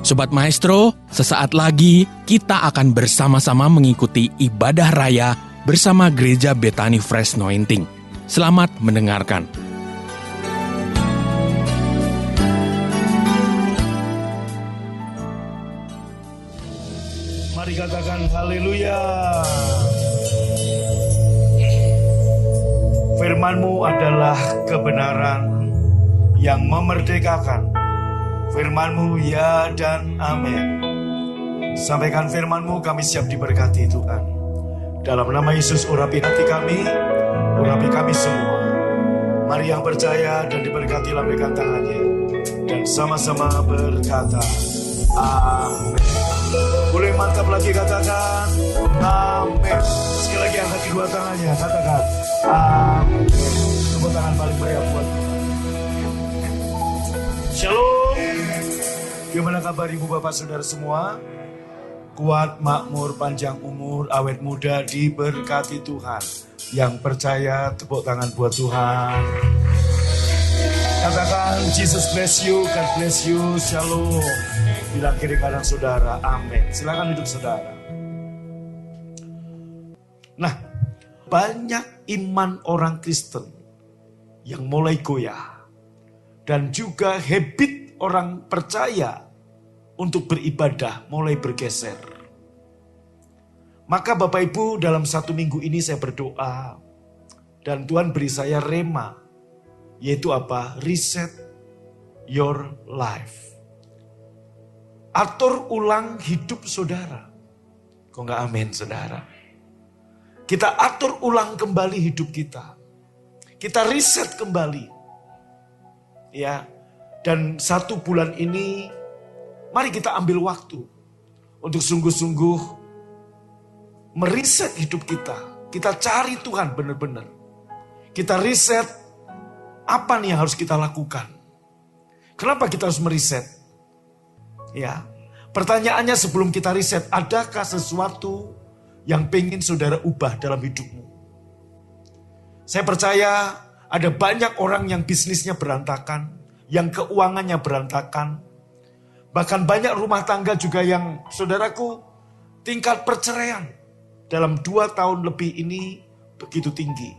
Sobat Maestro, sesaat lagi kita akan bersama-sama mengikuti ibadah raya bersama Gereja Bethany Fresh Anointing. Selamat mendengarkan. Mari katakan haleluya. Firman-Mu adalah kebenaran yang memerdekakan. Firman-Mu ya dan amin. Sampaikan firman-Mu, kami siap diberkati Tuhan. Dalam nama Yesus urapi hati kami, urapi kami semua. Mari yang percaya dan diberkati lambaikan tangannya. Dan sama-sama berkata amin. Boleh mantap lagi katakan amin. Sekali lagi angkat kedua tangannya, katakan amin. Tepuk tangan paling meriah buat Shalom. Gimana kabar ibu bapak saudara semua? Kuat, makmur, panjang umur, awet muda, diberkati Tuhan. Yang percaya tepuk tangan buat Tuhan. Katakan Jesus bless you, God bless you, shalom. Bilang kiri kanan saudara, amin. Silakan duduk saudara. Nah, banyak iman orang Kristen yang mulai goyah. Dan juga habit orang percaya untuk beribadah mulai bergeser. Maka Bapak Ibu, dalam 1 minggu ini saya berdoa. Dan Tuhan beri saya rema. Yaitu apa? Reset your life. Atur ulang hidup saudara. Kok gak amin saudara? Kita atur ulang kembali hidup kita. Kita reset kembali. Ya, dan 1 bulan ini mari kita ambil waktu untuk sungguh-sungguh meriset hidup kita. Kita cari Tuhan benar-benar. Kita riset apa nih yang harus kita lakukan. Kenapa kita harus meriset? Ya, pertanyaannya sebelum kita riset, adakah sesuatu yang pengen saudara ubah dalam hidupmu? Saya percaya ada banyak orang yang bisnisnya berantakan, yang keuangannya berantakan. Bahkan banyak rumah tangga juga yang, saudaraku, tingkat perceraian dalam 2 tahun lebih ini begitu tinggi.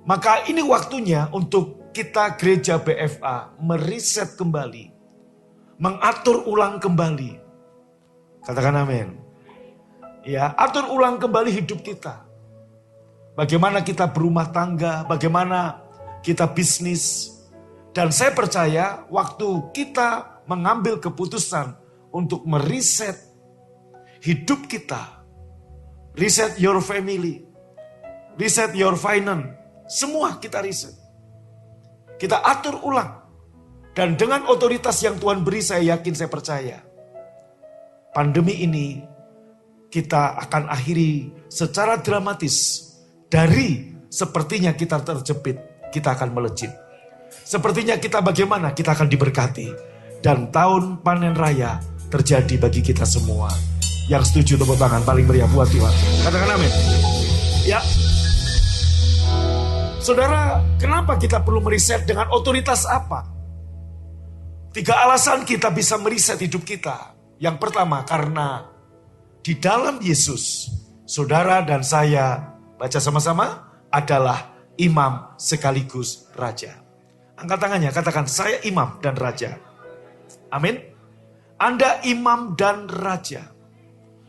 Maka ini waktunya untuk kita gereja BFA meriset kembali, mengatur ulang kembali. Katakan amin. Ya, atur ulang kembali hidup kita. Bagaimana kita berumah tangga, bagaimana kita bisnis. Dan saya percaya waktu kita mengambil keputusan untuk meriset hidup kita, reset your family, reset your finance, semua kita riset. Kita atur ulang. Dan dengan otoritas yang Tuhan beri, saya yakin, saya percaya. Pandemi ini kita akan akhiri secara dramatis. Dari sepertinya kita terjepit, kita akan melejit. Sepertinya kita bagaimana, kita akan diberkati. Dan tahun panen raya terjadi bagi kita semua. Yang setuju tepuk tangan paling meriah buat Tuhan. Katakan amin. Ya. Saudara, kenapa kita perlu meriset, dengan otoritas apa? 3 alasan kita bisa meriset hidup kita. Yang pertama, karena di dalam Yesus, saudara dan saya, baca sama-sama, adalah imam sekaligus raja. Angkat tangannya, katakan saya imam dan raja. Amin. Anda imam dan raja.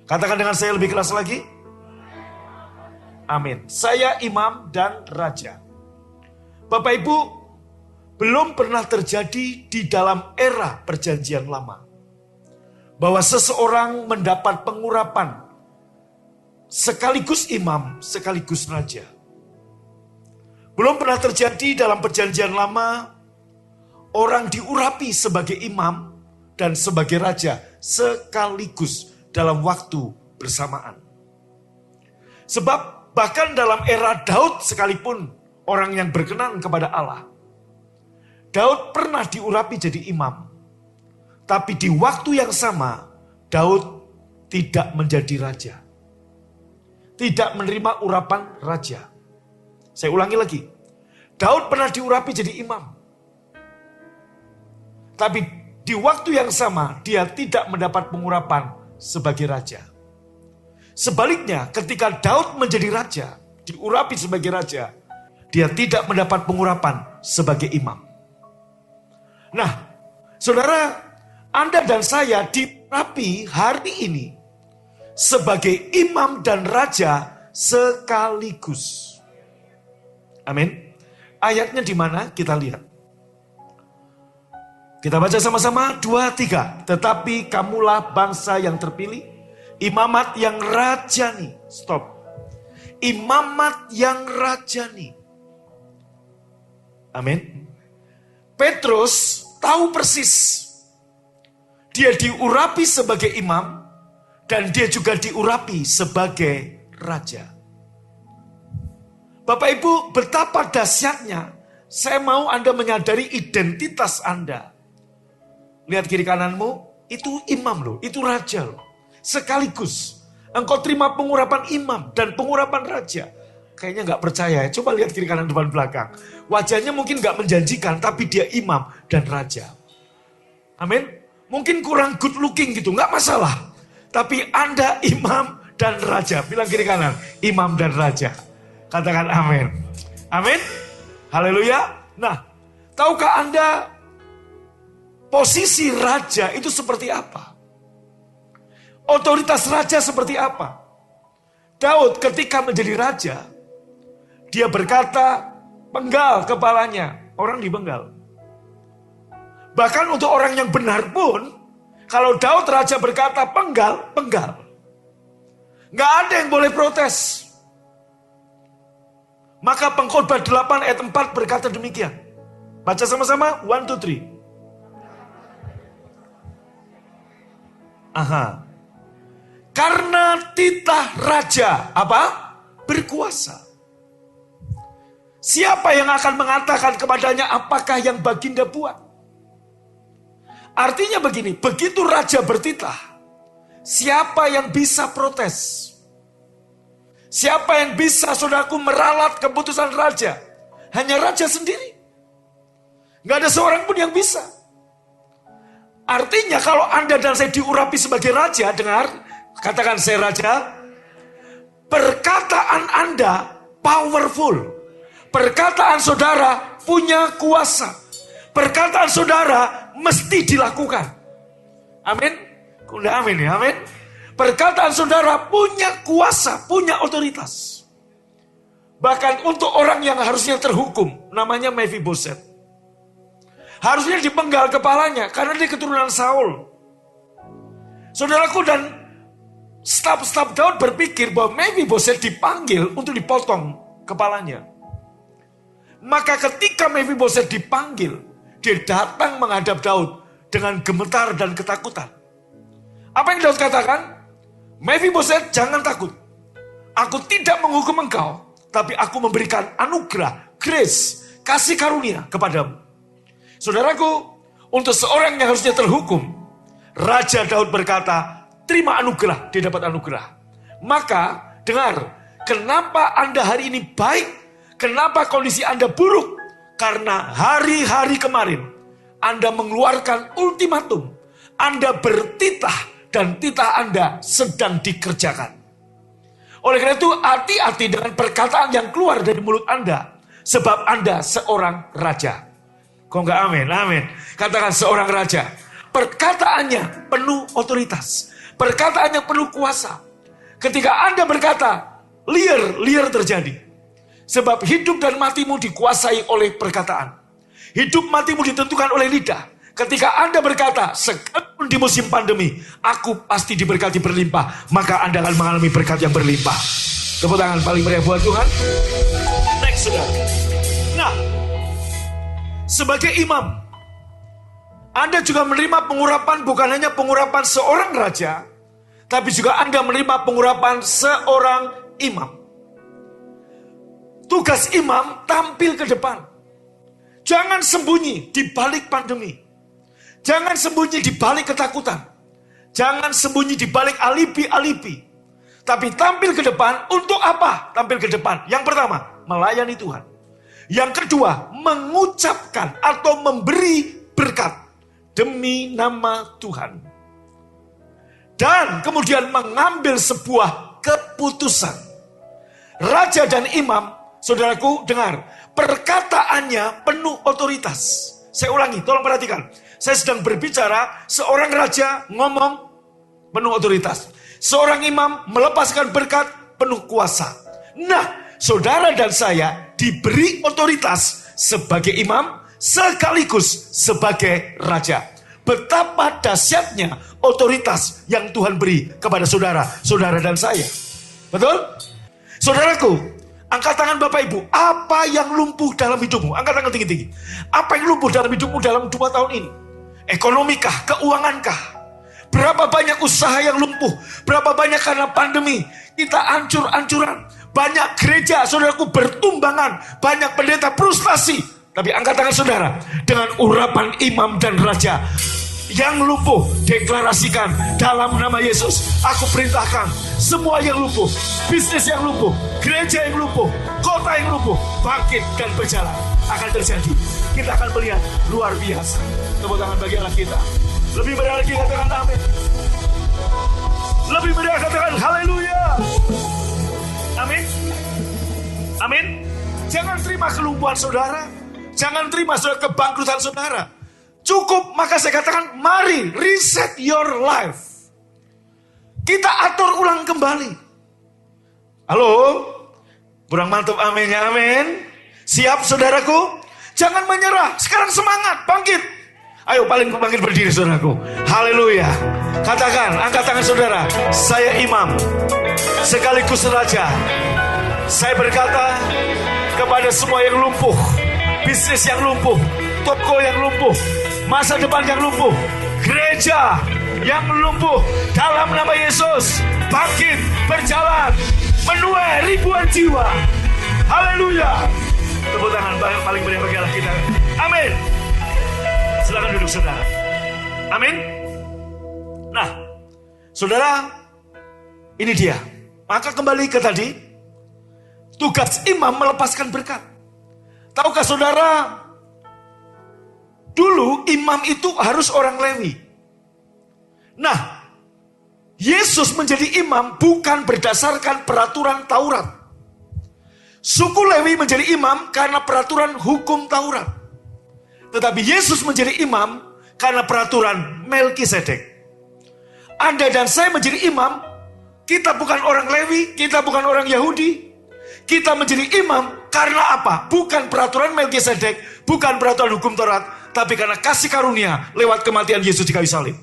Katakan dengan saya lebih keras lagi. Amin. Saya imam dan raja. Bapak Ibu, belum pernah terjadi di dalam era perjanjian lama bahwa seseorang mendapat pengurapan sekaligus imam, sekaligus raja. Belum pernah terjadi dalam perjanjian lama orang diurapi sebagai imam dan sebagai raja sekaligus dalam waktu bersamaan. Sebab bahkan dalam era Daud sekalipun, orang yang berkenan kepada Allah, Daud pernah diurapi jadi imam. Tapi di waktu yang sama, Daud tidak menjadi raja. Tidak menerima urapan raja. Saya ulangi lagi. Daud pernah diurapi jadi imam. Tapi di waktu yang sama dia tidak mendapat pengurapan sebagai raja. Sebaliknya, ketika Daud menjadi raja, diurapi sebagai raja, dia tidak mendapat pengurapan sebagai imam. Nah, saudara, Anda dan saya diurapi hari ini sebagai imam dan raja sekaligus. Amin. Ayatnya di mana? Kita lihat. Kita baca sama-sama 2-3. Tetapi kamulah bangsa yang terpilih, imamat yang rajani. Stop. Imamat yang rajani. Amin. Petrus tahu persis. Dia diurapi sebagai imam dan dia juga diurapi sebagai raja. Bapak Ibu, betapa dahsyatnya. Saya mau Anda menyadari identitas Anda. Lihat kiri kananmu, itu imam loh, itu raja loh. Sekaligus, engkau terima pengurapan imam dan pengurapan raja. Kayaknya gak percaya ya, coba lihat kiri kanan depan belakang. Wajahnya mungkin gak menjanjikan, tapi dia imam dan raja. Amin. Mungkin kurang good looking gitu, gak masalah. Tapi Anda imam dan raja. Bilang kiri kanan, imam dan raja. Katakan amin. Amin. Haleluya. Nah, tahukah Anda posisi raja itu seperti apa? Otoritas raja seperti apa? Daud ketika menjadi raja, dia berkata, penggal kepalanya. Orang dipenggal. Bahkan untuk orang yang benar pun, kalau Daud raja berkata penggal, penggal. Gak ada yang boleh protes. Maka Pengkhotbah 8 ayat 4 berkata demikian. Baca sama-sama, 1, 2, 3. Aha. Karena titah raja, apa? Berkuasa. Siapa yang akan mengatakan kepadanya apakah yang baginda buat? Artinya begini, begitu raja bertitah, siapa yang bisa protes? Siapa yang bisa, saudaraku, meralat keputusan raja? Hanya raja sendiri. Gak ada seorang pun yang bisa. Artinya kalau Anda dan saya diurapi sebagai raja, dengar, katakan saya raja. Perkataan Anda powerful. Perkataan saudara punya kuasa. Perkataan saudara mesti dilakukan. Amin. Udah amin ya, amin. Perkataan saudara punya kuasa, punya otoritas. Bahkan untuk orang yang harusnya terhukum, namanya Mephiboset. Harusnya dipenggal kepalanya karena dia keturunan Saul. Saudaraku, dan staf-staf Daud berpikir bahwa Mephiboset dipanggil untuk dipotong kepalanya. Maka ketika Mephiboset dipanggil, dia datang menghadap Daud dengan gemetar dan ketakutan. Apa yang Daud katakan? Mephiboset, jangan takut. Aku tidak menghukum engkau, tapi aku memberikan anugerah, grace, kasih karunia kepadamu. Saudaraku, untuk seorang yang harusnya terhukum, Raja Daud berkata, terima anugerah, dia dapat anugerah. Maka, dengar, kenapa Anda hari ini baik? Kenapa kondisi Anda buruk? Karena hari-hari kemarin, Anda mengeluarkan ultimatum. Anda bertitah, dan titah Anda sedang dikerjakan. Oleh karena itu, hati-hati dengan perkataan yang keluar dari mulut Anda. Sebab Anda seorang raja. Kok enggak amin? Amin. Katakan seorang raja. Perkataannya penuh otoritas. Perkataannya penuh kuasa. Ketika Anda berkata, liar terjadi. Sebab hidup dan matimu dikuasai oleh perkataan. Hidup matimu ditentukan oleh lidah. Ketika Anda berkata, sekalipun di musim pandemi, aku pasti diberkati berlimpah, maka Anda akan mengalami berkat yang berlimpah. Tepuk tangan paling meriah buat Tuhan. Next, saudara. Nah, sebagai imam, Anda juga menerima pengurapan, bukan hanya pengurapan seorang raja, tapi juga Anda menerima pengurapan seorang imam. Tugas imam tampil ke depan. Jangan sembunyi di balik pandemi. Jangan sembunyi di balik ketakutan. Jangan sembunyi di balik alibi-alibi. Tapi tampil ke depan untuk apa? Tampil ke depan. Yang pertama, melayani Tuhan. Yang kedua, mengucapkan atau memberi berkat. demi nama Tuhan. Dan kemudian mengambil sebuah keputusan. Raja dan imam, saudaraku dengar, perkataannya penuh otoritas. Saya ulangi, tolong perhatikan. Saya sedang berbicara, seorang raja ngomong penuh otoritas. Seorang imam melepaskan berkat penuh kuasa. Nah, saudara dan saya diberi otoritas sebagai imam sekaligus sebagai raja. Betapa dahsyatnya otoritas yang Tuhan beri kepada saudara dan saya. Betul? Saudaraku, angkat tangan Bapak Ibu. Apa yang lumpuh dalam hidupmu? Angkat tangan tinggi-tinggi. Apa yang lumpuh dalam hidupmu dalam 2 tahun ini? Ekonomikah? Keuangankah? Berapa banyak usaha yang lumpuh? Berapa banyak karena pandemi? Kita hancur-hancuran. Banyak gereja, saudaraku, bertumbangan. Banyak pendeta frustasi. Tapi angkat tangan saudara. Dengan urapan imam dan raja. Yang lumpuh, deklarasikan dalam nama Yesus. Aku perintahkan semua yang lumpuh, bisnis yang lumpuh, gereja yang lumpuh, kota yang lumpuh, bangkit dan berjalan. Akan terjadi. Kita akan melihat luar biasa. Tepuk tangan bagi Allah kita. Lebih meriah lagi katakan amin. Lebih meriah katakan haleluya. Amin. Amin. Jangan terima kelumpuhan saudara. Jangan terima saudara kebangkrutan saudara. Cukup, maka saya katakan, mari reset your life. Kita atur ulang kembali. Halo? Kurang mantap aminnya, amin. Siap saudaraku? Jangan menyerah, sekarang semangat, bangkit. Ayo paling bangkit berdiri saudaraku. Haleluya. Katakan, angkat tangan saudara. Saya imam, sekaligus raja. Saya berkata kepada semua yang lumpuh, bisnis yang lumpuh, toko yang lumpuh, masa depan yang lumpuh, gereja yang lumpuh, dalam nama Yesus, bangkit, berjalan, menuai ribuan jiwa. Haleluya. Tepuk tangan paling meriah bagi Allah kita. Amin. Silakan duduk saudara. Amin. Nah, saudara, ini dia. Maka kembali ke tadi, tugas imam melepaskan berkat. Tahukah saudara, dulu imam itu harus orang Lewi. Nah, Yesus menjadi imam bukan berdasarkan peraturan Taurat. Suku Lewi menjadi imam karena peraturan hukum Taurat. Tetapi Yesus menjadi imam karena peraturan Melkisedek. Anda dan saya menjadi imam, kita bukan orang Lewi, kita bukan orang Yahudi. Kita menjadi imam karena apa? Bukan peraturan Melkisedek, bukan peraturan hukum Taurat, tapi karena kasih karunia lewat kematian Yesus di kayu salib.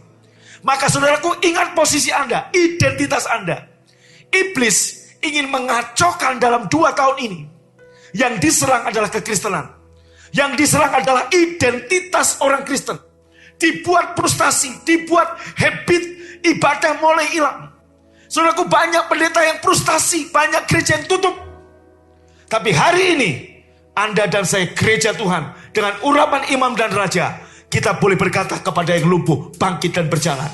Maka saudaraku, ingat posisi Anda, identitas Anda. Iblis ingin mengacaukan dalam 2 tahun ini. Yang diserang adalah kekristenan. Yang diserang adalah identitas orang Kristen. Dibuat frustasi, dibuat habit ibadah mulai hilang. Saudaraku, banyak pendeta yang frustasi, banyak gereja yang tutup. Tapi hari ini, Anda dan saya gereja Tuhan, dengan urapan imam dan raja, kita boleh berkata kepada yang lumpuh, bangkit dan berjalan.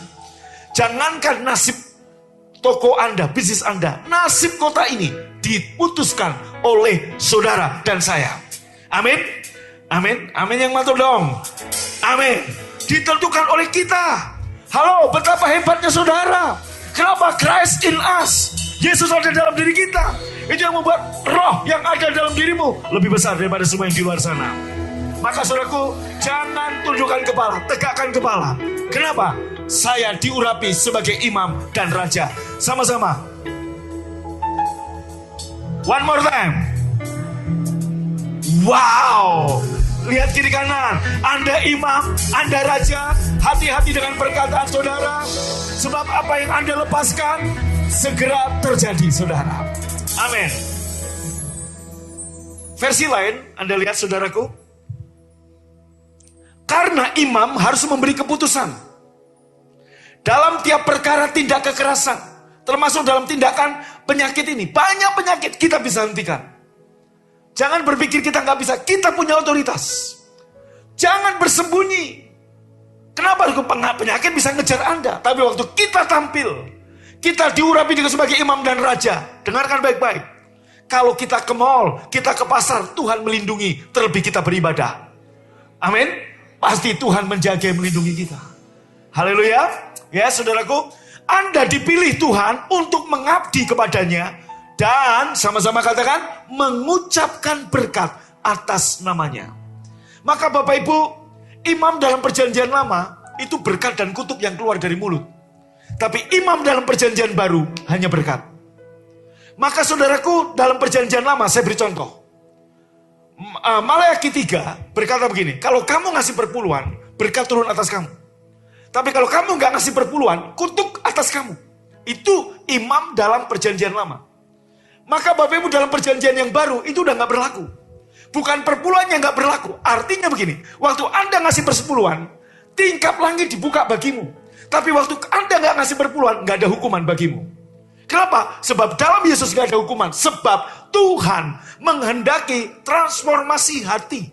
Jangankan nasib toko Anda, bisnis Anda, nasib kota ini diputuskan oleh saudara dan saya. Amin. Amin. Amin yang mantap dong. Amin. Ditentukan oleh kita. Halo, betapa hebatnya saudara. Kenapa? Christ in us. Yesus ada dalam diri kita. Itu yang membuat roh yang ada dalam dirimu lebih besar daripada semua yang di luar sana. Maka saudaraku, jangan tundukkan kepala, tegakkan kepala. Kenapa? Saya diurapi sebagai imam dan raja. Sama-sama. One more time. Wow. Lihat kiri kanan. Anda imam, Anda raja. Hati-hati dengan perkataan saudara. Sebab apa yang Anda lepaskan segera terjadi, saudara. Amin. Versi lain, Anda lihat saudaraku. Karena imam harus memberi keputusan dalam tiap perkara tindak kekerasan, termasuk dalam tindakan penyakit ini. Banyak penyakit kita bisa hentikan. Jangan berpikir kita nggak bisa, kita punya otoritas. Jangan bersembunyi. Kenapa penyakit bisa ngejar Anda? Tapi waktu kita tampil, kita diurapi juga sebagai imam dan raja. Dengarkan baik-baik. Kalau kita ke mall, kita ke pasar, Tuhan melindungi, terlebih kita beribadah. Amin. pasti Tuhan menjaga dan melindungi kita. Haleluya. Ya saudaraku, Anda dipilih Tuhan untuk mengabdi kepadanya dan sama-sama katakan mengucapkan berkat atas namanya. Maka Bapak Ibu, imam dalam perjanjian lama itu berkat dan kutuk yang keluar dari mulut. Tapi imam dalam perjanjian baru hanya berkat. Maka saudaraku, dalam perjanjian lama saya beri contoh. Maleakhi 3 berkata begini, kalau kamu ngasih perpuluhan, berkat turun atas kamu. Tapi kalau kamu nggak ngasih perpuluhan, kutuk atas kamu. Itu imam dalam perjanjian lama. Maka Bapak Ibu dalam perjanjian yang baru itu udah nggak berlaku. Bukan perpuluhan yang nggak berlaku. Artinya begini, waktu Anda ngasih persepuluhan, tingkap langit dibuka bagimu. Tapi waktu Anda nggak ngasih perpuluhan, nggak ada hukuman bagimu. Kenapa? Sebab dalam Yesus nggak ada hukuman. Sebab Tuhan menghendaki transformasi hati.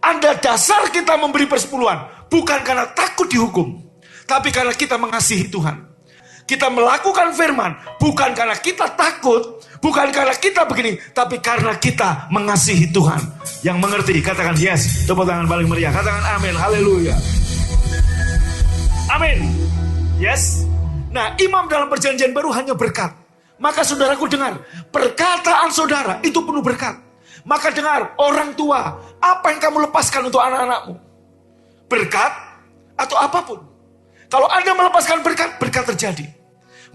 Anda dasar kita memberi persepuluhan bukan karena takut dihukum, tapi karena kita mengasihi Tuhan. Kita melakukan firman bukan karena kita takut, bukan karena kita begini, tapi karena kita mengasihi Tuhan. Yang mengerti katakan yes. Tepuk tangan paling meriah. Katakan amin. Haleluya. Amin. Yes. Nah, imam dalam perjanjian baru hanya berkat. Maka saudaraku dengar, perkataan saudara itu penuh berkat. Maka dengar, orang tua, apa yang kamu lepaskan untuk anak-anakmu? Berkat atau apapun. Kalau Anda melepaskan berkat, berkat terjadi.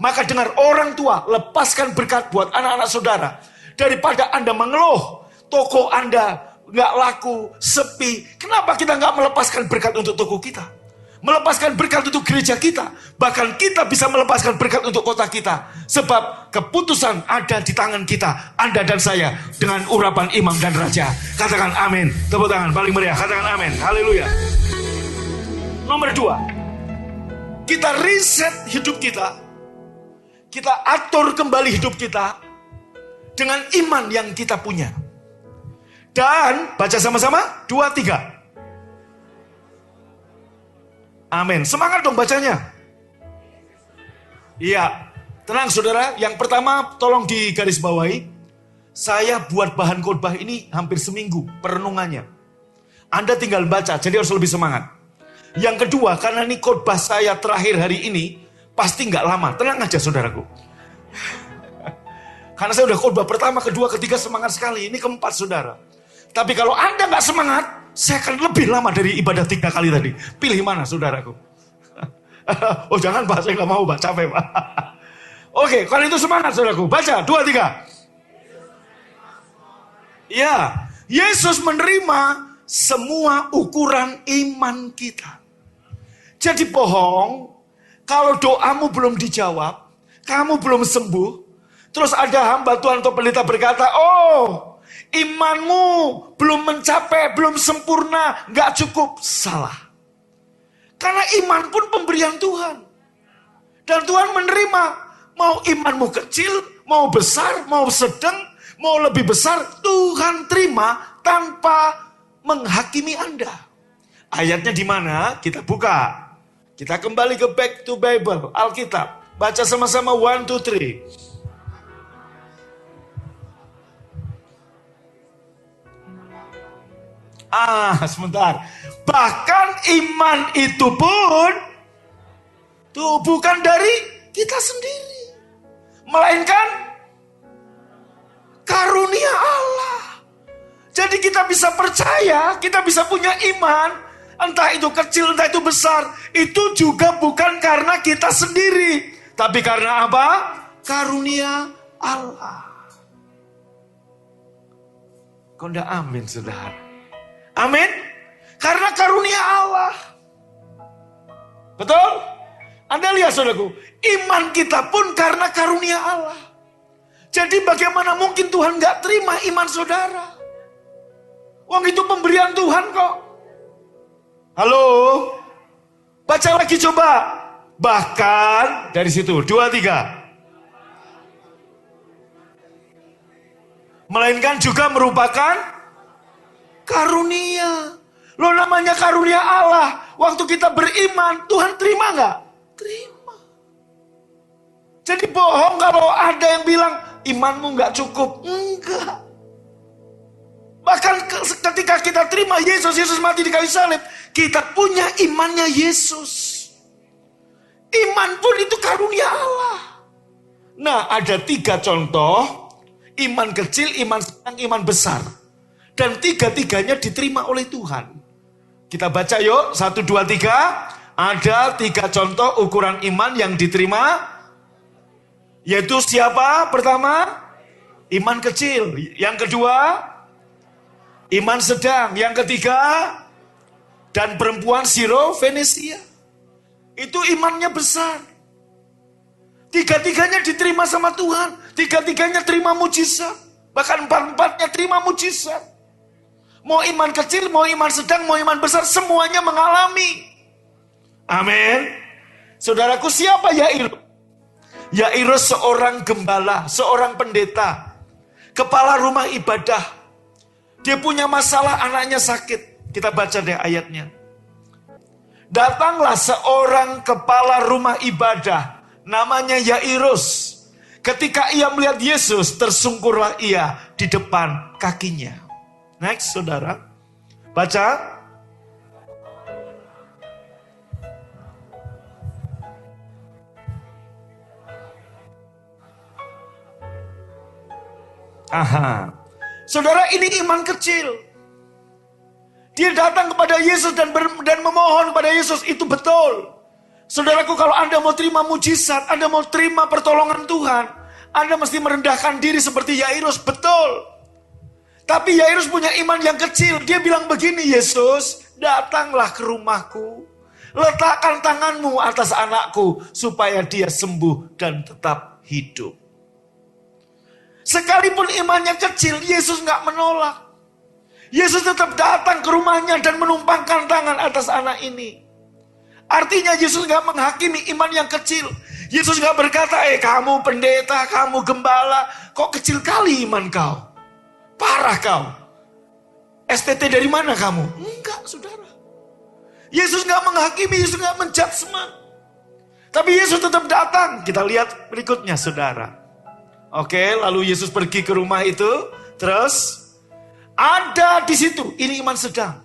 Maka dengar, orang tua, lepaskan berkat buat anak-anak saudara. Daripada Anda mengeluh, toko Anda nggak laku, sepi. Kenapa kita nggak melepaskan berkat untuk toko kita? Melepaskan berkat untuk gereja kita. Bahkan kita bisa melepaskan berkat untuk kota kita. Sebab keputusan ada di tangan kita, Anda dan saya, dengan urapan imam dan raja. Katakan amin. Tepuk tangan paling meriah. Katakan amin. Haleluya. Nomor 2, kita riset hidup kita. Kita atur kembali hidup kita dengan iman yang kita punya. Dan baca sama-sama 2, 3. Amin. Semangat dong bacanya. Iya. Tenang saudara. Yang pertama tolong digarisbawahi. Saya buat bahan khotbah ini hampir seminggu perenungannya. Anda tinggal baca, jadi harus lebih semangat. Yang kedua, karena ini khotbah saya terakhir hari ini, pasti nggak lama. Tenang aja saudaraku. Karena saya udah khotbah pertama, kedua, ketiga semangat sekali. Ini keempat saudara. Tapi kalau Anda nggak semangat, saya akan lebih lama dari ibadah 3 kali tadi. Pilih mana saudaraku? Oh jangan Pak, saya nggak mau Pak, capek Pak. Oke, kalau itu semangat saudaraku. Baca, 2, 3. Ya, Yesus menerima semua ukuran iman kita. Jadi bohong, kalau doamu belum dijawab, kamu belum sembuh, terus ada hamba Tuhan atau pendeta berkata, oh, imanmu belum mencapai, belum sempurna, gak cukup. Salah. Karena iman pun pemberian Tuhan. Dan Tuhan menerima. Mau imanmu kecil, mau besar, mau sedang, mau lebih besar, Tuhan terima tanpa menghakimi Anda. Ayatnya di mana? Kita buka. Kita kembali ke back to Bible, Alkitab. Baca sama-sama 1, 2, 3. Sebentar. Bahkan iman itu pun tuh bukan dari kita sendiri, melainkan karunia Allah. Jadi kita bisa percaya, kita bisa punya iman, entah itu kecil, entah itu besar, itu juga bukan karena kita sendiri, tapi karena apa? Karunia Allah. Kau ndak amin, saudara? Amin. Karena karunia Allah. Betul? Anda lihat saudaraku, iman kita pun karena karunia Allah. Jadi bagaimana mungkin Tuhan gak terima iman saudara? Wong itu pemberian Tuhan kok. Halo? Baca lagi coba. Bahkan dari situ 2, 3. Melainkan juga merupakan karunia. Lo namanya karunia Allah. Waktu kita beriman, Tuhan terima gak? Terima. Jadi bohong kalau ada yang bilang imanmu gak cukup. Enggak. Bahkan ketika kita terima Yesus, Yesus mati di kayu salib, kita punya imannya Yesus. Iman pun itu karunia Allah. Nah, ada 3 contoh. Iman kecil, iman sedang, iman besar. Dan 3-tiganya diterima oleh Tuhan. Kita baca yuk, 1, 2, 3. Ada 3 contoh ukuran iman yang diterima. Yaitu siapa? Pertama, iman kecil. Yang kedua, iman sedang. Yang ketiga, dan perempuan Siro Venesia. Itu imannya besar. 3-tiganya diterima sama Tuhan. 3-tiganya terima mujizat. Bahkan 4-4-nya terima mujizat. Mau iman kecil, mau iman sedang, mau iman besar, semuanya mengalami. Amin. Saudaraku, siapa Yairus? Yairus seorang gembala, seorang pendeta, kepala rumah ibadah. Dia punya masalah, anaknya sakit. Kita baca deh ayatnya. Datanglah seorang kepala rumah ibadah, namanya Yairus. Ketika ia melihat Yesus, tersungkurlah ia di depan kakinya. Next, saudara. Baca. Aha. Saudara, ini iman kecil. Dia datang kepada Yesus dan memohon kepada Yesus, itu betul. Saudaraku, kalau Anda mau terima mujizat, Anda mau terima pertolongan Tuhan, Anda mesti merendahkan diri seperti Yairus, betul. Tapi Yairus punya iman yang kecil. Dia bilang begini, Yesus, datanglah ke rumahku, letakkan tanganmu atas anakku, supaya dia sembuh dan tetap hidup. Sekalipun imannya kecil, Yesus gak menolak. Yesus tetap datang ke rumahnya dan menumpangkan tangan atas anak ini. Artinya Yesus gak menghakimi iman yang kecil. Yesus gak berkata, kamu pendeta, kamu gembala, kok kecil kali iman kau? Parah kau. STT dari mana kamu? Enggak, saudara. Yesus gak menghakimi, Yesus gak menjudgment. Tapi Yesus tetap datang. Kita lihat berikutnya, saudara. Oke, lalu Yesus pergi ke rumah itu. Terus ada di situ, ini iman sedang.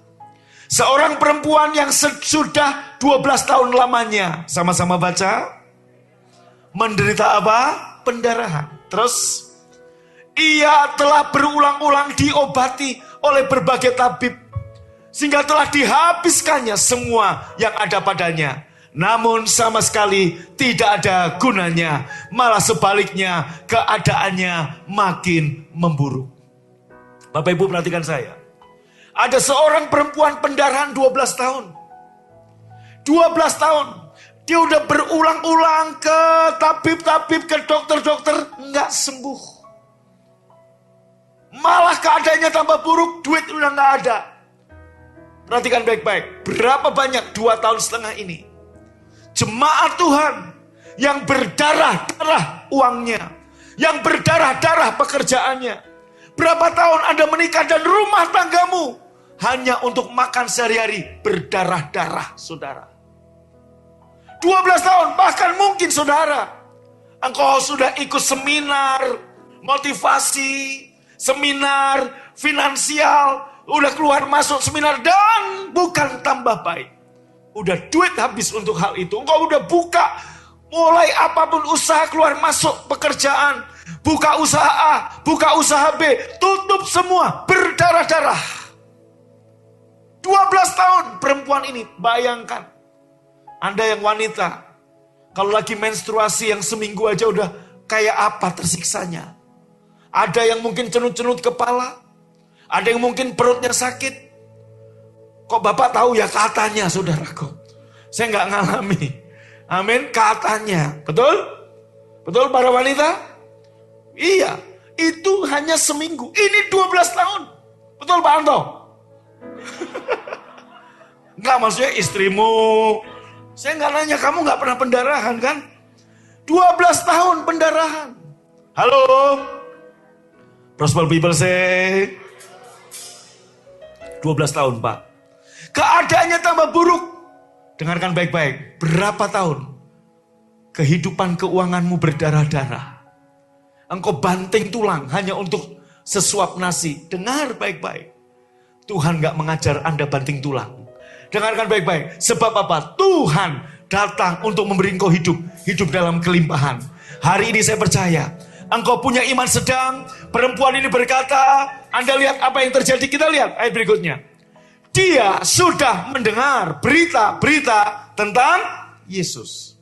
Seorang perempuan yang sudah 12 tahun lamanya. Sama-sama baca. Menderita apa? Pendarahan. Terus, ia telah berulang-ulang diobati oleh berbagai tabib. Sehingga telah dihabiskannya semua yang ada padanya. Namun sama sekali tidak ada gunanya. Malah sebaliknya, keadaannya makin memburuk. Bapak Ibu perhatikan saya. Ada seorang perempuan pendarahan 12 tahun. 12 tahun. Dia udah berulang-ulang ke tabib-tabib, ke dokter-dokter. Enggak sembuh. Malah keadaannya tambah buruk. Duit udah enggak ada. Perhatikan baik-baik. Berapa banyak 2,5 tahun ini. Jemaat Tuhan yang berdarah-darah uangnya. Yang berdarah-darah pekerjaannya. Berapa tahun Anda menikah dan rumah tanggamu hanya untuk makan sehari-hari berdarah-darah, saudara. 12 tahun, bahkan mungkin saudara, engkau sudah ikut seminar, motivasi, seminar, finansial, udah keluar masuk seminar dan bukan tambah baik. Udah duit habis untuk hal itu, engkau udah buka, mulai apapun usaha keluar masuk pekerjaan, buka usaha A, buka usaha B, tutup semua, berdarah-darah. 12 tahun perempuan ini, bayangkan. Anda yang wanita, kalau lagi menstruasi yang seminggu aja udah kayak apa tersiksanya. Ada yang mungkin cenut-cenut kepala, ada yang mungkin perutnya sakit. Kok Bapak tahu ya? Katanya, saudaraku. Saya nggak ngalami. Amin, katanya. Betul? Betul para wanita? Iya, itu hanya seminggu. Ini 12 tahun. Betul Pak Anto? Enggak, maksudnya istrimu. Saya nggak nanya, kamu nggak pernah pendarahan kan? 12 tahun pendarahan. Halo? Prosper people say. 12 tahun Pak. Keadaannya tambah buruk. Dengarkan baik-baik. Berapa tahun kehidupan keuanganmu berdarah-darah? Engkau banting tulang hanya untuk sesuap nasi. Dengar baik-baik. Tuhan gak mengajar Anda banting tulang. Dengarkan baik-baik. Sebab apa? Tuhan datang untuk memberi engkau hidup. Hidup dalam kelimpahan. Hari ini saya percaya, engkau punya iman sedang. Perempuan ini berkata, Anda lihat apa yang terjadi. Kita lihat ayat berikutnya. Dia sudah mendengar berita-berita tentang Yesus.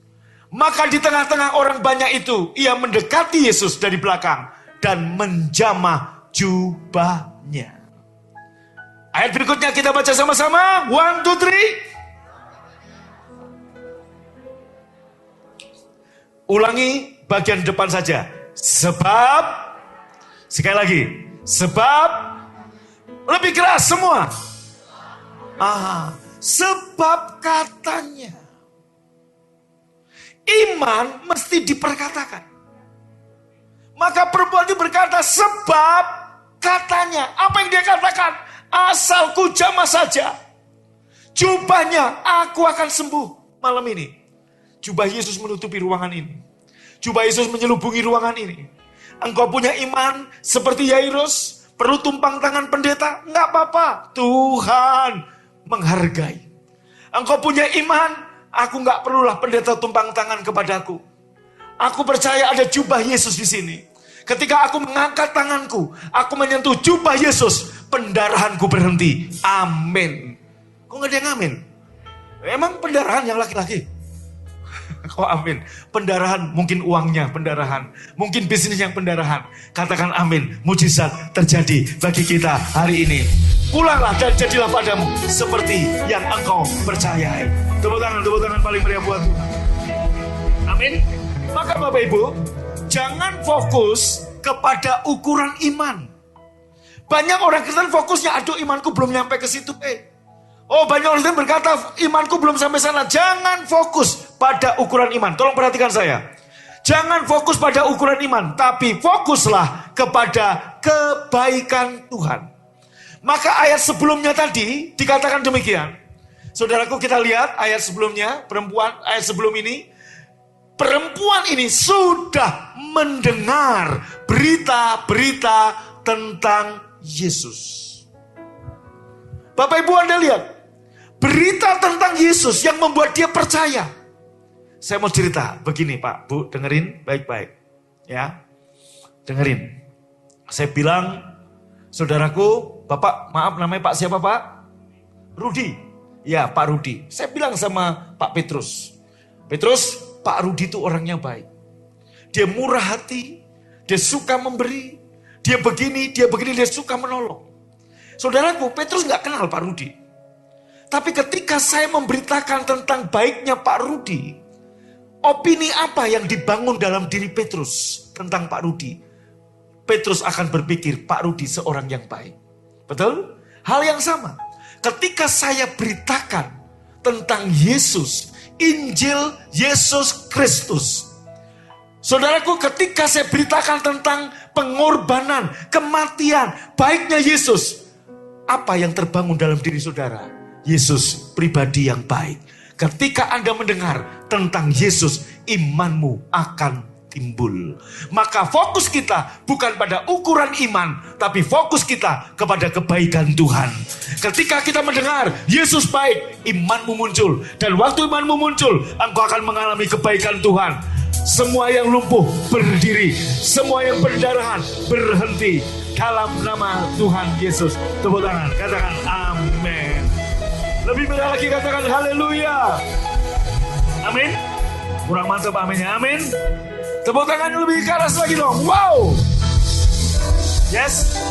Maka di tengah-tengah orang banyak itu, ia mendekati Yesus dari belakang dan menjamah jubahnya. Ayat berikutnya kita baca sama-sama. 1, 2, 3. Ulangi bagian depan saja. Sebab, sekali lagi. Sebab, lebih keras semua. Sebab katanya. Iman mesti diperkatakan. Maka perempuan itu berkata, sebab katanya. Apa yang dia katakan? Asalku jamah saja jubahnya, aku akan sembuh malam ini. Jubah Yesus menutupi ruangan ini. Jubah Yesus menyelubungi ruangan ini. Engkau punya iman seperti Yairus, perlu tumpang tangan pendeta? Enggak apa-apa, Tuhan menghargai. Engkau punya iman, aku enggak perlulah pendeta tumpang tangan kepadaku. Aku percaya ada jubah Yesus di sini. Ketika aku mengangkat tanganku, aku menyentuh jubah Yesus, pendarahanku berhenti. Amin. Kok gak ada yang amin? Emang pendarahan yang laki-laki? Kok amin? Pendarahan, mungkin uangnya pendarahan. Mungkin bisnis yang pendarahan. Katakan amin. Mujizat terjadi bagi kita hari ini. Pulanglah dan jadilah padamu seperti yang engkau percayai. Tepuk tangan paling meriah buat Tuhan. Amin. Maka Bapak Ibu, jangan fokus kepada ukuran iman. Banyak orang Kristen fokusnya, aduh imanku belum nyampe ke situ. Oh, banyak orang Kristen berkata, imanku belum sampai sana. Jangan fokus pada ukuran iman. Tolong perhatikan saya. Jangan fokus pada ukuran iman, tapi fokuslah kepada kebaikan Tuhan. Maka ayat sebelumnya tadi dikatakan demikian. Saudaraku, kita lihat ayat sebelumnya, ayat sebelum ini. Perempuan ini sudah mendengar berita-berita tentang Yesus. Bapak Ibu, Anda lihat. Berita tentang Yesus yang membuat dia percaya. Saya mau cerita begini Pak, Bu, dengerin baik-baik. Ya, dengerin. Saya bilang, saudaraku, Bapak, maaf namanya Pak siapa Pak? Rudi. Ya, Pak Rudi. Saya bilang sama Pak Petrus. Petrus, Pak Rudi itu orangnya baik. Dia murah hati, dia suka memberi, dia begini, dia suka menolong. Saudaraku, Petrus gak kenal Pak Rudi. Tapi ketika saya memberitakan tentang baiknya Pak Rudi, opini apa yang dibangun dalam diri Petrus tentang Pak Rudi? Petrus akan berpikir, Pak Rudi seorang yang baik. Betul? Hal yang sama. Ketika saya beritakan tentang Yesus, Injil Yesus Kristus. Saudaraku, ketika saya beritakan tentang pengorbanan, kematian, baiknya Yesus, apa yang terbangun dalam diri saudara? Yesus pribadi yang baik. Ketika Anda mendengar tentang Yesus, imanmu akan timbul. Maka fokus kita bukan pada ukuran iman, tapi fokus kita kepada kebaikan Tuhan. Ketika kita mendengar Yesus baik, imanmu muncul. Dan waktu imanmu muncul, engkau akan mengalami kebaikan Tuhan. Semua yang lumpuh berdiri, semua yang berdarahan berhenti dalam nama Tuhan Yesus. Tepuk tangan, katakan amin. Lebih benar lagi katakan haleluya. Amin. Kurang mantap aminnya, amin. Tepuk tangan lebih keras lagi dong. Wow. Yes.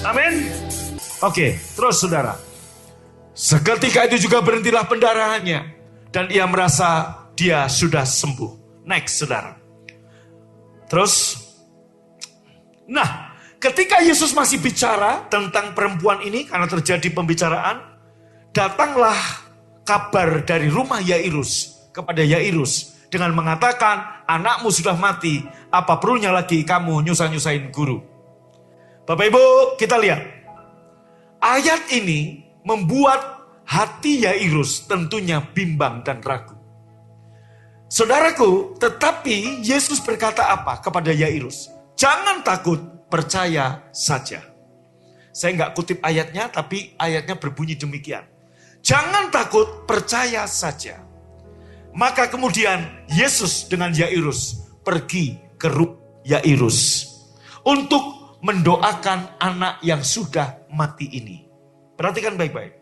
Amin. Oke, terus saudara. Seketika itu juga berhentilah pendarahannya. Dan ia merasa dia sudah sembuh. Next, saudara. Terus. Nah, ketika Yesus masih bicara tentang perempuan ini, karena terjadi pembicaraan, datanglah kabar dari rumah Yairus kepada Yairus. Dengan mengatakan, anakmu sudah mati, apa perlunya lagi kamu nyusah-nyusahin guru? Bapak Ibu, kita lihat. Ayat ini membuat hati Yairus tentunya bimbang dan ragu. Saudaraku, tetapi Yesus berkata apa kepada Yairus? Jangan takut, percaya saja. Saya nggak kutip ayatnya, tapi ayatnya berbunyi demikian. Jangan takut, percaya saja. Maka kemudian Yesus dengan Yairus pergi ke rumah Yairus untuk mendoakan anak yang sudah mati ini. Perhatikan baik-baik.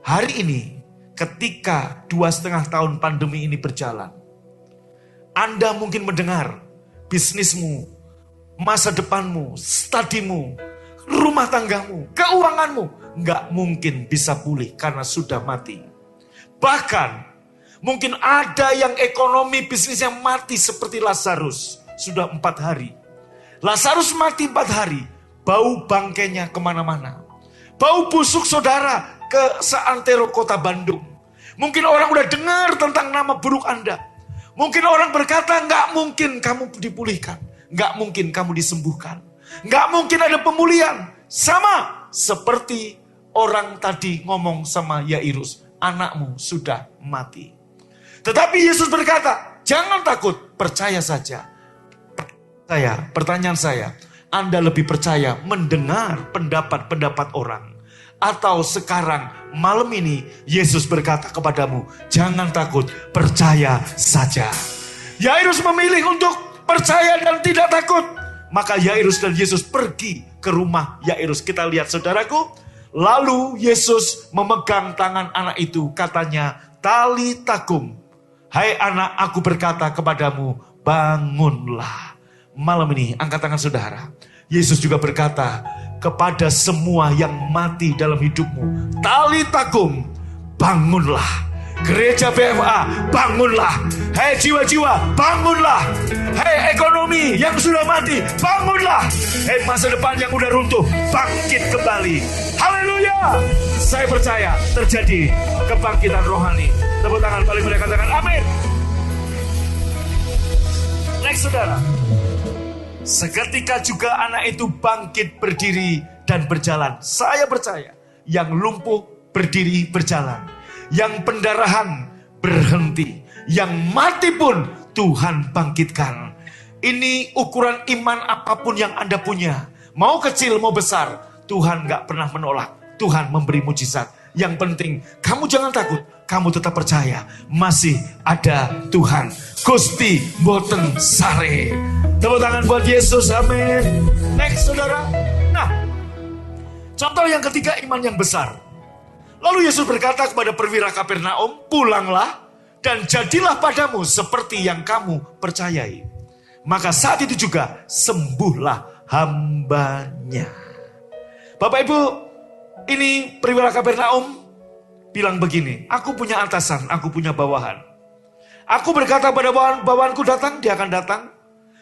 Hari ini ketika 2,5 tahun pandemi ini berjalan, Anda mungkin mendengar bisnismu, masa depanmu, studimu, rumah tanggamu, keuanganmu nggak mungkin bisa pulih karena sudah mati. Bahkan mungkin ada yang ekonomi bisnisnya mati seperti Lazarus. Sudah 4 hari. Lazarus mati 4 hari. Bau bangkainya kemana-mana. Bau busuk saudara ke seantero kota Bandung. Mungkin orang udah dengar tentang nama buruk Anda. Mungkin orang berkata nggak mungkin kamu dipulihkan. Nggak mungkin kamu disembuhkan. Nggak mungkin ada pemulihan. Sama seperti orang tadi ngomong sama Yairus. Anakmu sudah mati. Tetapi Yesus berkata, jangan takut, percaya saja. Pertanyaan saya, Anda lebih percaya mendengar pendapat-pendapat orang? Atau sekarang, malam ini, Yesus berkata kepadamu, jangan takut, percaya saja. Yairus memilih untuk percaya dan tidak takut. Maka Yairus dan Yesus pergi ke rumah Yairus. Kita lihat saudaraku, lalu Yesus memegang tangan anak itu, katanya, talitakum. Hai anak, aku berkata kepadamu, bangunlah. Malam ini, angkat tangan saudara. Yesus juga berkata kepada semua yang mati dalam hidupmu, talitakum, bangunlah. Gereja BFA, bangunlah. Hai jiwa-jiwa, bangunlah. Hai ekonomi yang sudah mati, bangunlah. Hai masa depan yang udah runtuh, bangkit kembali. Haleluya. Saya percaya terjadi kebangkitan rohani. Tepuk tangan paling mulia, katakan amin. Next saudara. Seketika juga anak itu bangkit berdiri dan berjalan. Saya percaya yang lumpuh berdiri berjalan. Yang pendarahan berhenti. Yang mati pun Tuhan bangkitkan. Ini ukuran iman apapun yang Anda punya. Mau kecil mau besar, Tuhan gak pernah menolak. Tuhan memberi mujizat. Yang penting kamu jangan takut. Kamu tetap percaya masih ada Tuhan. Gusti boten sare. Tepuk tangan buat Yesus, amin. Next saudara. Nah, contoh yang ketiga, iman yang besar. Lalu Yesus berkata kepada perwira Kapernaum, pulanglah dan jadilah padamu seperti yang kamu percayai. Maka saat itu juga sembuhlah hambanya. Bapak Ibu, ini perwira Kapernaum bilang begini, aku punya atasan, aku punya bawahan. Aku berkata pada bawahanku datang, dia akan datang.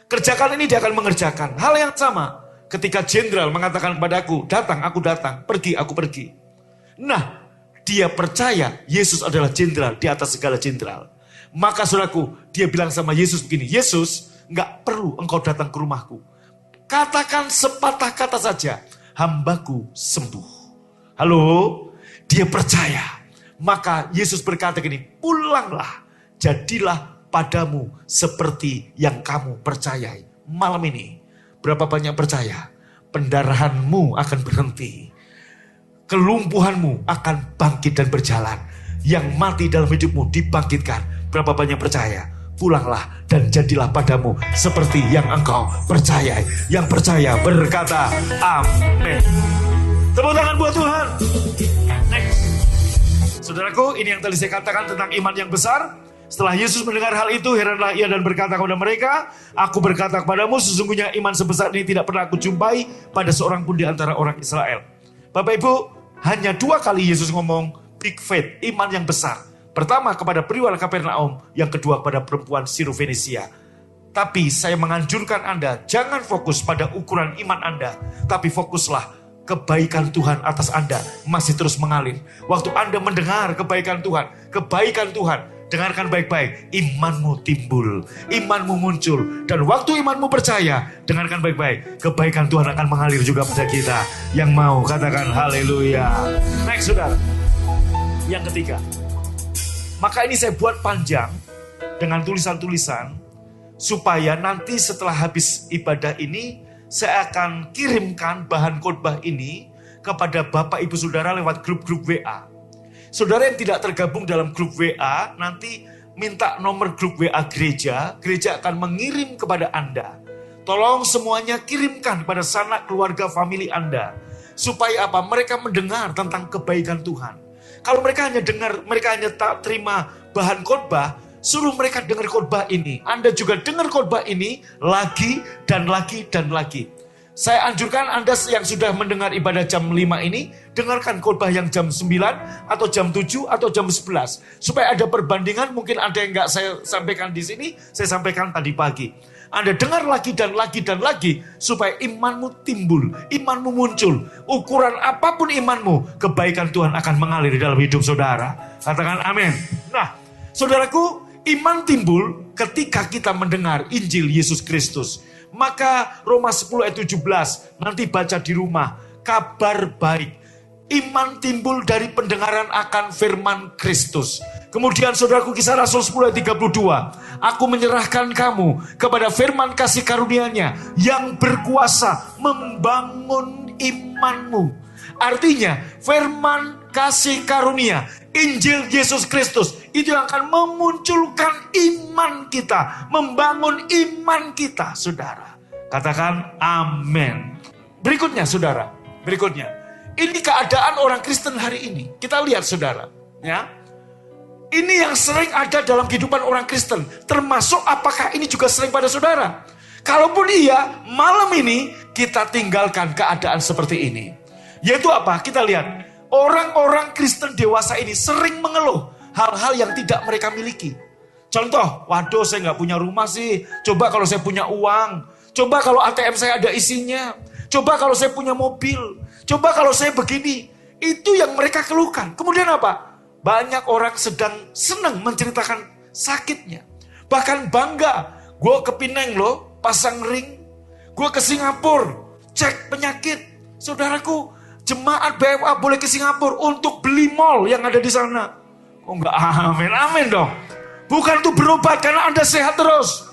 Kerjakan ini, dia akan mengerjakan. Hal yang sama ketika jenderal mengatakan kepadaku, datang, aku datang, pergi, aku pergi. Nah, dia percaya Yesus adalah jenderal di atas segala jenderal. Maka saudaraku, dia bilang sama Yesus begini, Yesus, gak perlu engkau datang ke rumahku. Katakan sepatah kata saja, hambaku sembuh. Halo, dia percaya. Maka Yesus berkata gini, pulanglah, jadilah padamu seperti yang kamu percayai. Malam ini, berapa banyak percaya? Pendarahanmu akan berhenti. Kelumpuhanmu akan bangkit dan berjalan. Yang mati dalam hidupmu dibangkitkan. Berapa banyak percaya? Pulanglah dan jadilah padamu seperti yang engkau percayai. Yang percaya berkata, amin. Tepuk tangan buat Tuhan. Next. Saudaraku, ini yang tadi saya katakan tentang iman yang besar. Setelah Yesus mendengar hal itu, heranlah ia dan berkata kepada mereka, aku berkata kepadamu, sesungguhnya iman sebesar ini tidak pernah aku jumpai pada seorang pun di antara orang Israel. Bapak Ibu, hanya 2 kali Yesus ngomong big faith, iman yang besar. Pertama kepada perwira Kapernaum, yang kedua kepada perempuan Sirofenisia. Tapi saya menganjurkan Anda, jangan fokus pada ukuran iman Anda, tapi fokuslah kebaikan Tuhan atas Anda masih terus mengalir. Waktu Anda mendengar kebaikan Tuhan, dengarkan baik-baik, imanmu timbul, imanmu muncul. Dan waktu imanmu percaya, dengarkan baik-baik, kebaikan Tuhan akan mengalir juga pada kita. Yang mau katakan haleluya. Next saudara. Yang ketiga. Maka ini saya buat panjang dengan tulisan-tulisan, supaya nanti setelah habis ibadah ini, saya akan kirimkan bahan khotbah ini kepada Bapak Ibu Saudara lewat grup-grup WA. Saudara yang tidak tergabung dalam grup WA, nanti minta nomor grup WA gereja, gereja akan mengirim kepada Anda. Tolong semuanya kirimkan pada sanak keluarga famili Anda. Supaya apa? Mereka mendengar tentang kebaikan Tuhan. Kalau mereka hanya dengar, mereka hanya tak terima bahan khotbah, suruh mereka dengar khotbah ini. Anda juga dengar khotbah ini lagi dan lagi dan lagi. Saya anjurkan Anda yang sudah mendengar ibadah jam 5 ini, dengarkan khotbah yang jam 9 atau jam 7 atau jam 11. Supaya ada perbandingan, mungkin ada yang nggak saya sampaikan di sini, saya sampaikan tadi pagi. Anda dengar lagi dan lagi dan lagi, supaya imanmu timbul, imanmu muncul. Ukuran apapun imanmu, kebaikan Tuhan akan mengalir di dalam hidup saudara. Katakan amin. Nah, saudaraku, iman timbul ketika kita mendengar Injil Yesus Kristus. Maka Roma 10 ayat 17, nanti baca di rumah, kabar baik. Iman timbul dari pendengaran akan firman Kristus. Kemudian saudaraku, Kisah Rasul 10 ayat 32, aku menyerahkan kamu kepada firman kasih karunia-Nya yang berkuasa membangun imanmu. Artinya firman kasih karunia, Injil Yesus Kristus, itu yang akan memunculkan iman kita, membangun iman kita, saudara. Katakan amin. Berikutnya, saudara, berikutnya. Ini keadaan orang Kristen hari ini. Kita lihat, saudara, ya. Ini yang sering ada dalam kehidupan orang Kristen. Termasuk apakah ini juga sering pada saudara? Kalaupun iya, malam ini kita tinggalkan keadaan seperti ini. Yaitu apa? Kita lihat. Orang-orang Kristen dewasa ini sering mengeluh hal-hal yang tidak mereka miliki. Contoh, waduh saya nggak punya rumah sih. Coba kalau saya punya uang. Coba kalau ATM saya ada isinya. Coba kalau saya punya mobil. Coba kalau saya begini. Itu yang mereka keluhkan. Kemudian apa? Banyak orang sedang senang menceritakan sakitnya. Bahkan bangga. Gue ke Pineng loh, pasang ring. Gue ke Singapura, cek penyakit. Saudaraku, jemaat BFA boleh ke Singapura untuk beli mall yang ada di sana. Oh enggak, amin, amin dong. Bukan untuk berobat karena Anda sehat terus.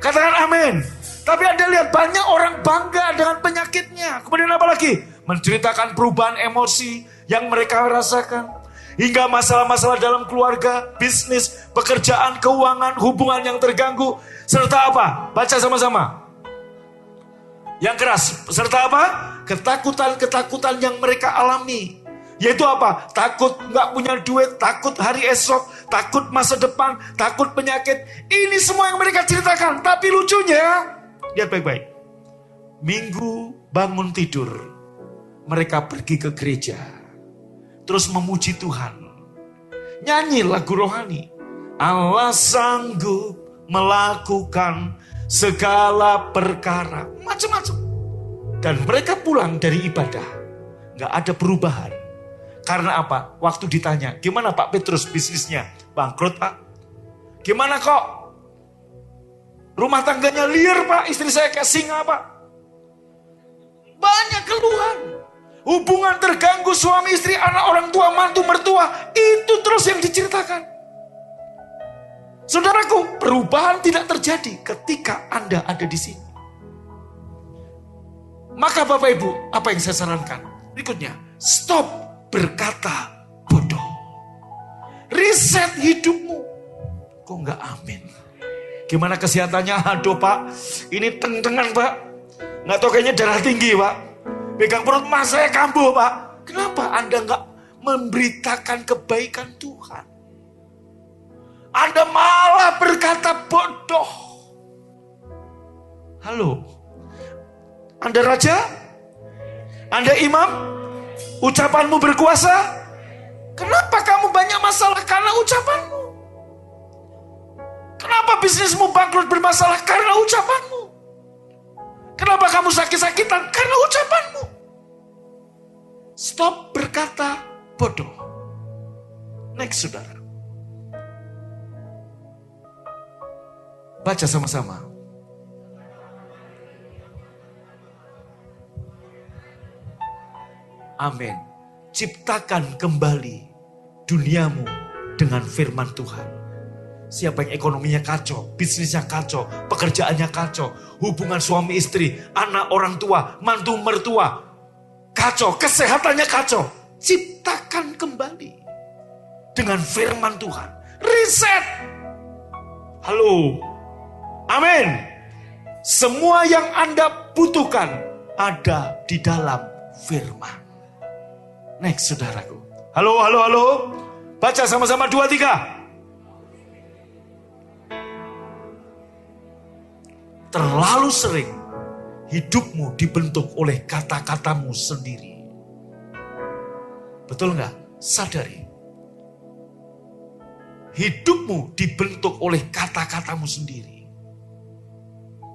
Katakan amin. Tapi Anda lihat banyak orang bangga dengan penyakitnya. Kemudian apa lagi? Menceritakan perubahan emosi yang mereka rasakan. Hingga masalah-masalah dalam keluarga, bisnis, pekerjaan, keuangan, hubungan yang terganggu. Serta apa? Baca sama-sama. Yang keras. Serta apa? Ketakutan-ketakutan yang mereka alami. Yaitu apa? Takut nggak punya duit, takut hari esok, takut masa depan, takut penyakit. Ini semua yang mereka ceritakan. Tapi lucunya, lihat baik-baik. Minggu bangun tidur, mereka pergi ke gereja. Terus memuji Tuhan. Nyanyi lagu rohani. Allah sanggup melakukan segala perkara. Macam-macam. Dan mereka pulang dari ibadah. Gak ada perubahan. Karena apa? Waktu ditanya, gimana Pak Petrus bisnisnya? Bangkrut Pak? Gimana kok? Rumah tangganya liar Pak, istri saya kayak singa Pak. Banyak keluhan. Hubungan terganggu suami istri, anak orang tua, mantu, mertua. Itu terus yang diceritakan. Saudaraku, perubahan tidak terjadi ketika Anda ada di sini. Maka Bapak Ibu, apa yang saya sarankan? Berikutnya, stop berkata bodoh. Reset hidupmu. Kok enggak amin? Gimana kesehatannya? Aduh Pak, ini teng-tengan Pak. Nggak tahu kayaknya darah tinggi Pak. Pegang perut mas saya kambuh Pak. Kenapa Anda enggak memberitakan kebaikan Tuhan? Anda malah berkata bodoh. Halo. Anda raja? Anda imam? Ucapanmu berkuasa? Kenapa kamu banyak masalah karena ucapanmu? Kenapa bisnismu bangkrut bermasalah karena ucapanmu? Kenapa kamu sakit-sakitan? Karena ucapanmu. Stop berkata bodoh. Next, saudara. Baca sama-sama. Amin. Ciptakan kembali duniamu dengan firman Tuhan. Siapa yang ekonominya kacau, bisnisnya kacau, pekerjaannya kacau, hubungan suami istri, anak orang tua, mantu mertua, kacau, kesehatannya kacau. Ciptakan kembali dengan firman Tuhan. Reset. Halo. Amin. Semua yang Anda butuhkan ada di dalam firman. Next, saudaraku. Halo, halo, halo. Baca sama-sama 2, 3. Terlalu sering hidupmu dibentuk oleh kata-katamu sendiri. Betul nggak? Sadari. Hidupmu dibentuk oleh kata-katamu sendiri.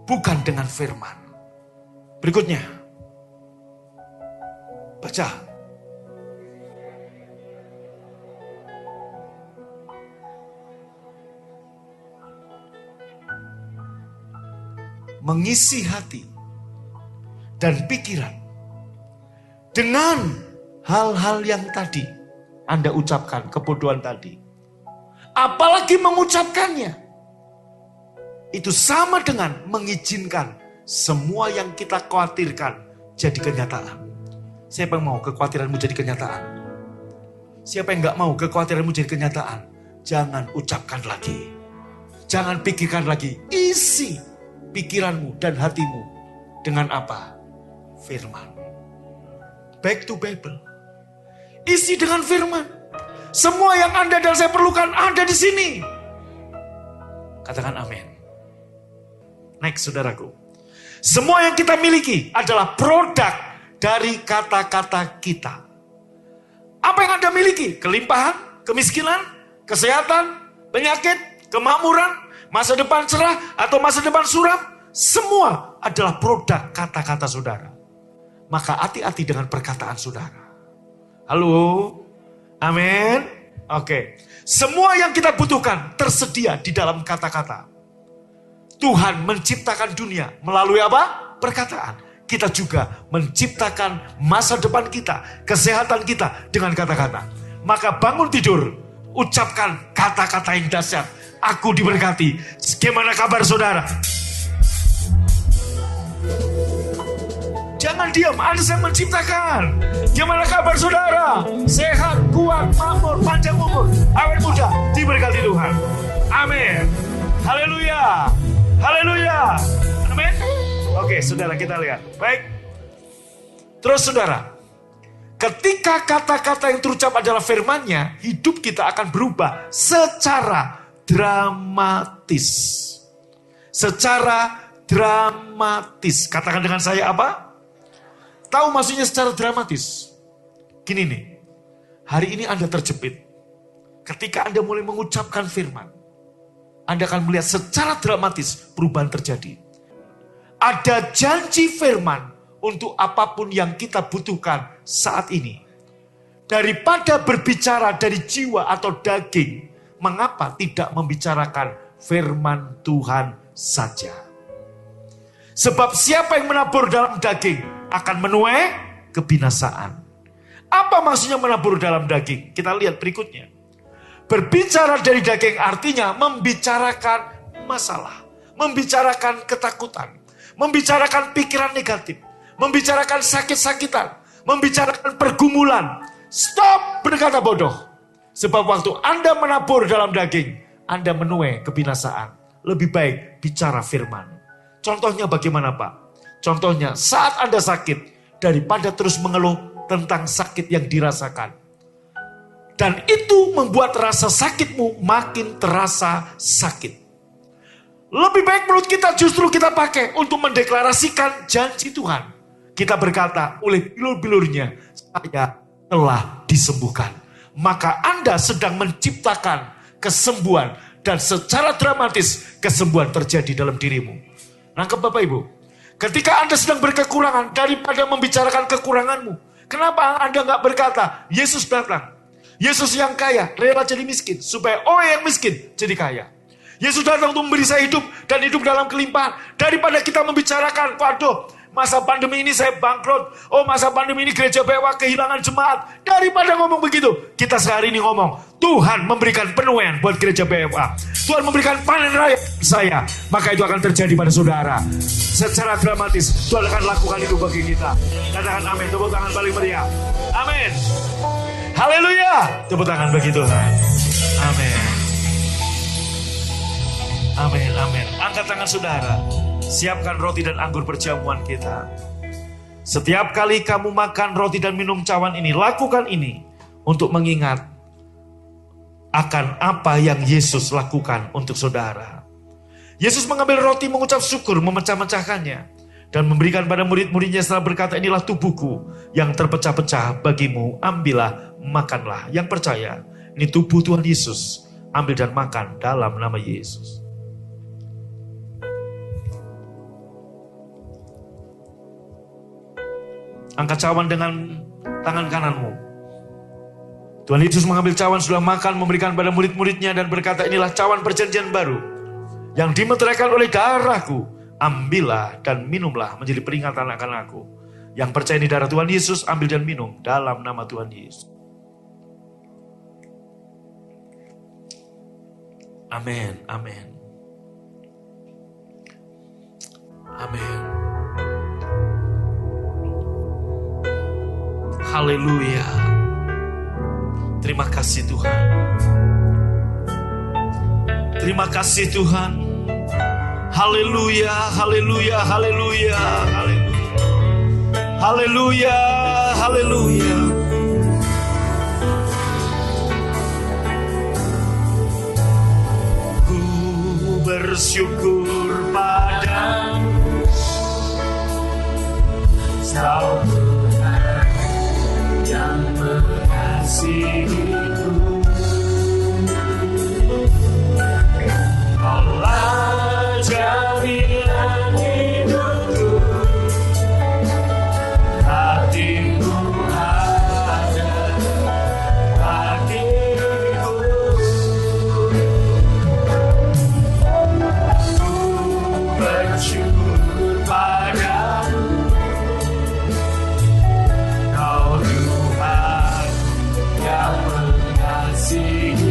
Bukan dengan firman. Berikutnya. Baca. Mengisi hati dan pikiran dengan hal-hal yang tadi Anda ucapkan, kebodohan tadi. Apalagi mengucapkannya. Itu sama dengan mengizinkan semua yang kita khawatirkan jadi kenyataan. Siapa yang mau kekhawatiranmu jadi kenyataan? Siapa yang gak mau kekhawatiranmu jadi kenyataan? Jangan ucapkan lagi. Jangan pikirkan lagi. Isi pikiranmu dan hatimu dengan apa? Firman. Back to Bible. Isi dengan firman. Semua yang Anda dan saya perlukan ada di sini. Katakan amin. Next, saudaraku. Semua yang kita miliki adalah produk dari kata-kata kita. Apa yang Anda miliki? Kelimpahan, kemiskinan, kesehatan, penyakit, kemakmuran, masa depan cerah atau masa depan suram. Semua adalah produk kata-kata saudara. Maka hati-hati dengan perkataan saudara. Halo? Amin. Oke. Semua yang kita butuhkan tersedia di dalam kata-kata. Tuhan menciptakan dunia melalui apa? Perkataan. Kita juga menciptakan masa depan kita, kesehatan kita dengan kata-kata. Maka bangun tidur, ucapkan kata-kata yang dahsyat. Aku diberkati. Bagaimana kabar saudara? Jangan diam, Anda yang menciptakan. Gimana kabar saudara? Sehat, kuat, makmur, panjang umur, awet muda, diberkati Tuhan. Amin. Haleluya. Haleluya. Amin. Oke, saudara, kita lihat. Baik. Terus saudara, ketika kata-kata yang terucap adalah firman-Nya, hidup kita akan berubah secara dramatis. Secara dramatis. Katakan dengan saya apa? Tahu maksudnya secara dramatis? Gini nih, hari ini Anda terjepit. Ketika Anda mulai mengucapkan firman, Anda akan melihat secara dramatis perubahan terjadi. Ada janji firman untuk apapun yang kita butuhkan saat ini. Daripada berbicara dari jiwa atau daging, mengapa tidak membicarakan firman Tuhan saja? Sebab siapa yang menabur dalam daging akan menuai kebinasaan. Apa maksudnya menabur dalam daging? Kita lihat berikutnya. Berbicara dari daging artinya membicarakan masalah, membicarakan ketakutan, membicarakan pikiran negatif, membicarakan sakit-sakitan, membicarakan pergumulan. Stop berkata bodoh. Sebab waktu Anda menabur dalam daging, Anda menuai kebinasaan. Lebih baik bicara firman. Contohnya bagaimana Pak? Contohnya saat Anda sakit, daripada terus mengeluh tentang sakit yang dirasakan. Dan itu membuat rasa sakitmu makin terasa sakit. Lebih baik mulut kita justru kita pakai untuk mendeklarasikan janji Tuhan. Kita berkata, oleh bilur-bilurnya saya telah disembuhkan. Maka Anda sedang menciptakan kesembuhan. Dan secara dramatis kesembuhan terjadi dalam dirimu. Nangkep Bapak Ibu? Ketika Anda sedang berkekurangan, daripada membicarakan kekuranganmu, kenapa Anda nggak berkata, Yesus datang. Yesus yang kaya, rela jadi miskin, supaya orang yang miskin jadi kaya. Yesus datang untuk memberi saya hidup, dan hidup dalam kelimpahan. Daripada kita membicarakan, waduh, masa pandemi ini saya bangkrut. Oh, masa pandemi ini gereja BWA kehilangan jemaat. Daripada ngomong begitu, kita sehari ini ngomong, Tuhan memberikan penuaian buat gereja BWA. Tuhan memberikan panen raya saya. Maka itu akan terjadi pada saudara. Secara dramatis, Tuhan akan lakukan itu bagi kita. Katakan amin, tepuk tangan paling meriah. Amin. Haleluya. Tepuk tangan bagi Tuhan. Amin. Amin, amin. Angkat tangan saudara. Siapkan roti dan anggur perjamuan kita. Setiap kali kamu makan roti dan minum cawan ini, lakukan ini untuk mengingat akan apa yang Yesus lakukan untuk saudara. Yesus mengambil roti, mengucap syukur, memecah-mecahkannya, dan memberikan pada murid-muridnya setelah berkata, inilah tubuhku yang terpecah-pecah bagimu, ambillah, makanlah. Yang percaya, ini tubuh Tuhan Yesus, ambil dan makan dalam nama Yesus. Angkat cawan dengan tangan kananmu. Tuhan Yesus mengambil cawan, sudah makan, memberikan pada murid-muridnya dan berkata, inilah cawan perjanjian baru yang dimeteraikan oleh darahku. Ambillah dan minumlah menjadi peringatan akan aku. Yang percaya ini darah Tuhan Yesus, ambil dan minum dalam nama Tuhan Yesus. Amin, amin. Amin. Haleluya. Terima kasih Tuhan. Terima kasih Tuhan. Haleluya, haleluya, haleluya, haleluya. Haleluya, haleluya. Ku bersyukur padamu, Kau Tuhan yang mengasihiku. Allah jaminan hidupku, hatimu ada bagiku. Ku bersyukur padamu, Kau Tuhan yang mengasihiku.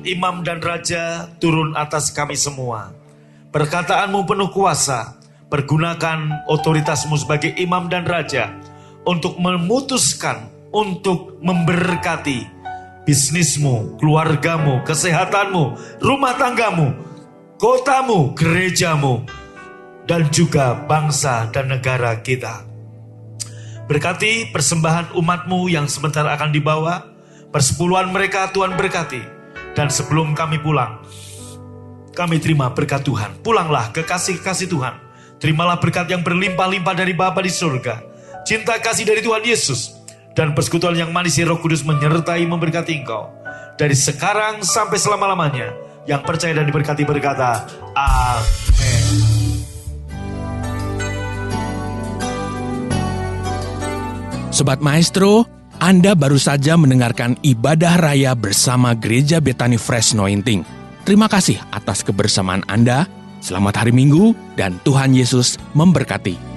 Imam dan Raja turun atas kami semua. Perkataanmu penuh kuasa. Pergunakan otoritasmu sebagai Imam dan Raja untuk memutuskan, untuk memberkati bisnismu, keluargamu, kesehatanmu, rumah tanggamu, kotamu, gerejamu, dan juga bangsa dan negara kita. Berkati persembahan umatmu yang sebentar akan dibawa, persepuluhan mereka Tuhan berkati. Dan sebelum kami pulang, kami terima berkat Tuhan. Pulanglah ke kasih-kasih Tuhan. Terimalah berkat yang berlimpah-limpah dari Bapa di surga. Cinta kasih dari Tuhan Yesus. Dan persekutuan yang manis Roh Kudus menyertai memberkati engkau. Dari sekarang sampai selama-lamanya. Yang percaya dan diberkati berkata, amin. Sobat Maestro, Anda baru saja mendengarkan ibadah raya bersama Gereja Bethany Fresh Anointing. Terima kasih atas kebersamaan Anda. Selamat hari Minggu dan Tuhan Yesus memberkati.